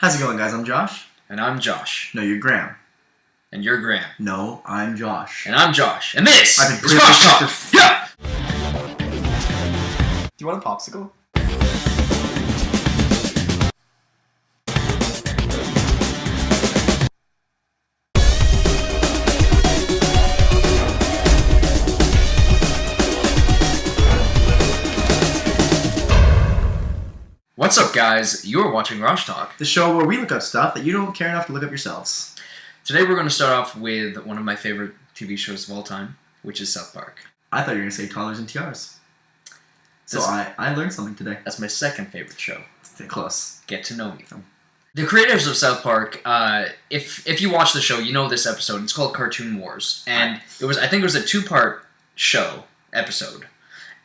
How's it going, guys? I'm Josh. And I'm Josh. No, you're Graeme. And you're Graeme. No, I'm Josh. And I'm Josh. And this I've been is Josh Talk. Yeah! Do you want a popsicle? What's up, guys? You're watching Josh Talk. The show where we look up stuff that you don't care enough to look up yourselves. Today we're going to start off with one of my favorite TV shows of all time, which is South Park. I thought you were going to say Toddlers and Tiaras. So I learned something today. That's my second favorite show. Stay close. Get to know me. The creators of South Park, if you watch the show, you know this episode. It's called Cartoon Wars. And I think it was a two-part episode.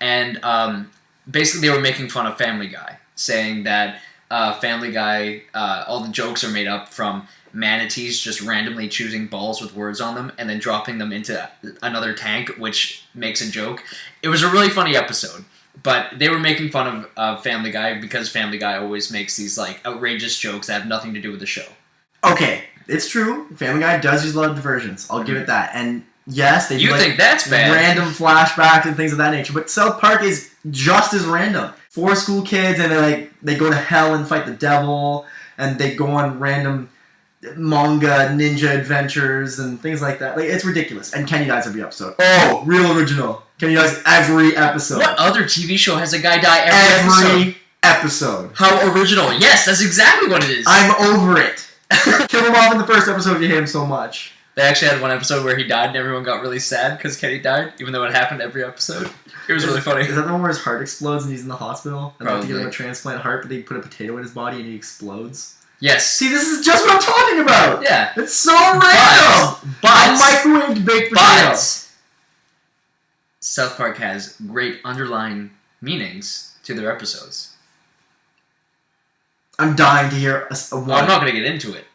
And basically they were making fun of Family Guy, saying that Family Guy, all the jokes are made up from manatees just randomly choosing balls with words on them and then dropping them into another tank, which makes a joke. It was a really funny episode, but they were making fun of Family Guy because Family Guy always makes these like outrageous jokes that have nothing to do with the show. Okay, it's true. Family Guy does use a lot of diversions. I'll give it that. And yes, they do think that's bad? Random flashbacks and things of that nature. But South Park is just as random. 4 school kids, and they go to hell and fight the devil, and they go on random manga ninja adventures and things like that. Like, it's ridiculous. And Kenny dies every episode. Oh, real original. Kenny dies every episode. What other TV show has a guy die every episode? How original. Yes, that's exactly what it is. I'm over it. Kill him off in the first episode if you hate him so much. They actually had one episode where he died and everyone got really sad because Kenny died, even though it happened every episode. It was really funny. Is that the one where his heart explodes and he's in the hospital? And they have to give him a Probably. transplant heart, but they put a potato in his body and he explodes? Yes. See, this is just what I'm talking about! Yeah. It's so random! But a microwaved baked potato! But South Park has great underlying meanings to their episodes. I'm dying to hear a one. Well, I'm not going to get into it.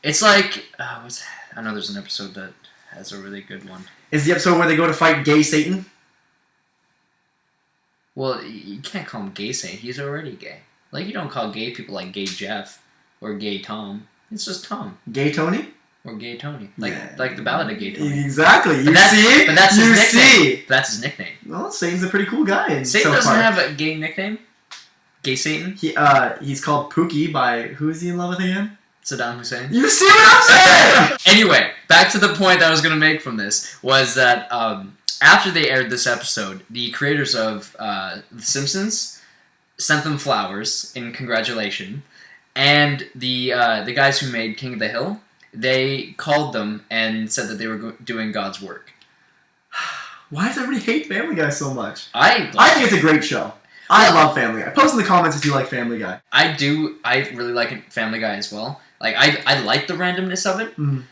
It's like... I know there's an episode that has a really good one. Is the episode where they go to fight gay Satan? Well, you can't call him gay Satan. He's already gay. Like, you don't call gay people like Gay Jeff or Gay Tom. It's just Tom. Gay Tony? Or Gay Tony. Like the Ballad of Gay Tony. Exactly. But that's his nickname. See? That's his nickname. Well, Satan's a pretty cool guy in Satan South doesn't Park. have a gay nickname? Gay Satan? He's called Pookie by... Who is he in love with again? Saddam Hussein? You see what I'm saying? Anyway, back to the point that I was going to make from this, was that after they aired this episode, the creators of The Simpsons sent them flowers in congratulation, and the guys who made King of the Hill, they called them and said that they were doing God's work. Why does everybody hate Family Guy so much? I think it's a great show. I love Family Guy. Post in the comments if you like Family Guy. I do. I really like Family Guy as well. Like, I like the randomness of it. Mm.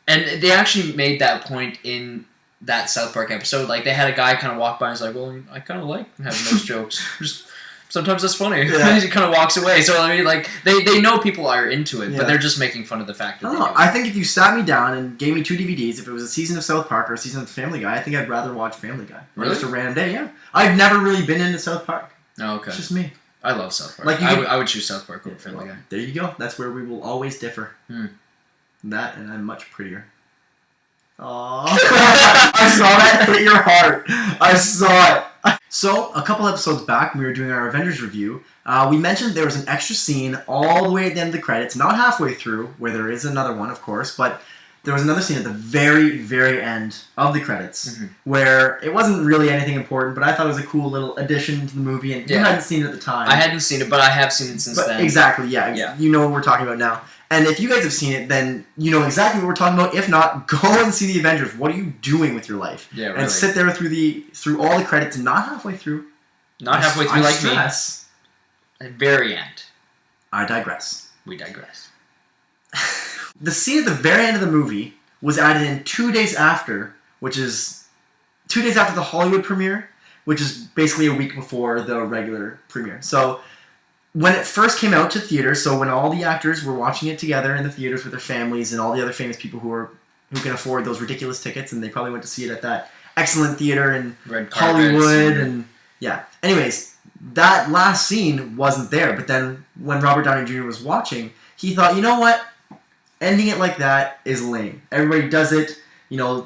And they actually made that point in that South Park episode. Like, they had a guy kind of walk by and was like, well, I kind of like having those jokes. Just sometimes that's funny. Yeah. He kind of walks away. So, I mean, like, they know people are into it, Yeah. but they're just making fun of the fact that I don't know. I think if you sat me down and gave me 2 DVDs, if it was a season of South Park or a season of Family Guy, I think I'd rather watch Family Guy. Or Really? just a random day, yeah. I've never really been into South Park. Oh, okay. It's just me. I love South Park. Like, I would choose South Park over Family Guy. There you go. That's where we will always differ. Hmm. That, and I'm much prettier. Aww. I saw that hit your heart. I saw it. So, a couple episodes back, when we were doing our Avengers review, we mentioned there was an extra scene all the way at the end of the credits, not halfway through, where there is another one, of course, but there was another scene at the very, very end of the credits, where it wasn't really anything important, but I thought it was a cool little addition to the movie, and you hadn't seen it at the time. I hadn't seen it, but I have seen it since then. Exactly, yeah. You know what we're talking about now. And if you guys have seen it, then you know exactly what we're talking about. If not, go and see the Avengers. What are you doing with your life? Yeah, really. And sit there through all the credits, not halfway through. Not halfway through, like me. At the very end. I digress. We digress. The scene at the very end of the movie was added in 2 days after, which is 2 days after the Hollywood premiere, which is basically a week before the regular premiere. So when it first came out to theaters, so when all the actors were watching it together in the theaters with their families and all the other famous people who can afford those ridiculous tickets, and they probably went to see it at that excellent theater in Red carpets Hollywood, and yeah. Anyways, that last scene wasn't there. But then when Robert Downey Jr. was watching, he thought, you know what? Ending it like that is lame. Everybody does it,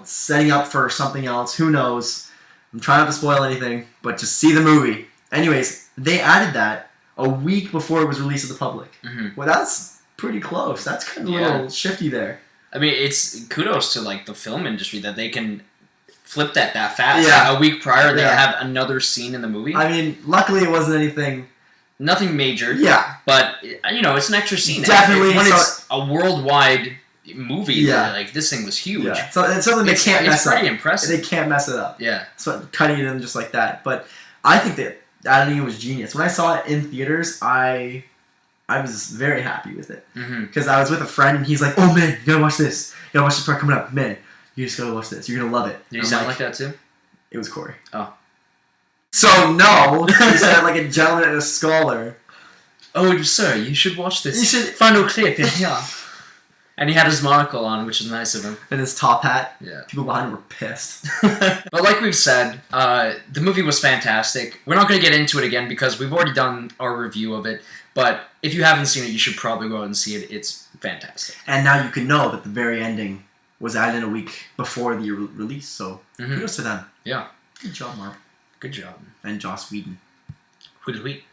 setting up for something else. Who knows? I'm trying not to spoil anything, but just see the movie. Anyways, they added that a week before it was released to the public. Mm-hmm. Well, that's pretty close. That's kind of a little shifty there. I mean, it's kudos to the film industry that they can flip that fast. Yeah. A week prior, they have another scene in the movie. I mean, luckily it wasn't anything. Nothing major. Yeah. But it's an extra scene. Definitely. When it's a worldwide movie, yeah. This thing was huge. Yeah. So it's something they can't mess up. It's pretty impressive. They can't mess it up. Yeah. So cutting it in just like that. But I think that adding it was genius. When I saw it in theaters, I was very happy with it. Because I was with a friend and he's like, "Oh man, you gotta watch this. You gotta watch this part coming up. Man, you just gotta watch this. You're gonna love it." Did you sound like that too? It was Corey. Oh. So no, he said like a gentleman and a scholar. "Oh, sir, you should watch this. You should final clip in here." And he had his monocle on, which is nice of him. And his top hat. Yeah. People behind him were pissed. But like we've said, the movie was fantastic. We're not going to get into it again because we've already done our review of it. But if you haven't seen it, you should probably go out and see it. It's fantastic. And now you can know that the very ending was added in a week before the release. So kudos to them. Yeah. Good job, Mark. Good job. And Joss Whedon. Whedon.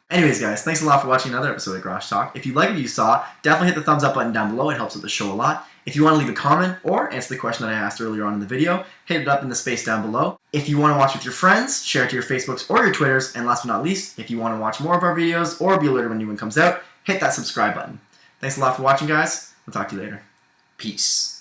Anyways, guys, thanks a lot for watching another episode of Garage Talk. If you like what you saw, definitely hit the thumbs up button down below. It helps with the show a lot. If you want to leave a comment or answer the question that I asked earlier on in the video, hit it up in the space down below. If you want to watch with your friends, share it to your Facebooks or your Twitters. And last but not least, if you want to watch more of our videos or be alerted when a new one comes out, hit that subscribe button. Thanks a lot for watching, guys. We'll talk to you later. Peace.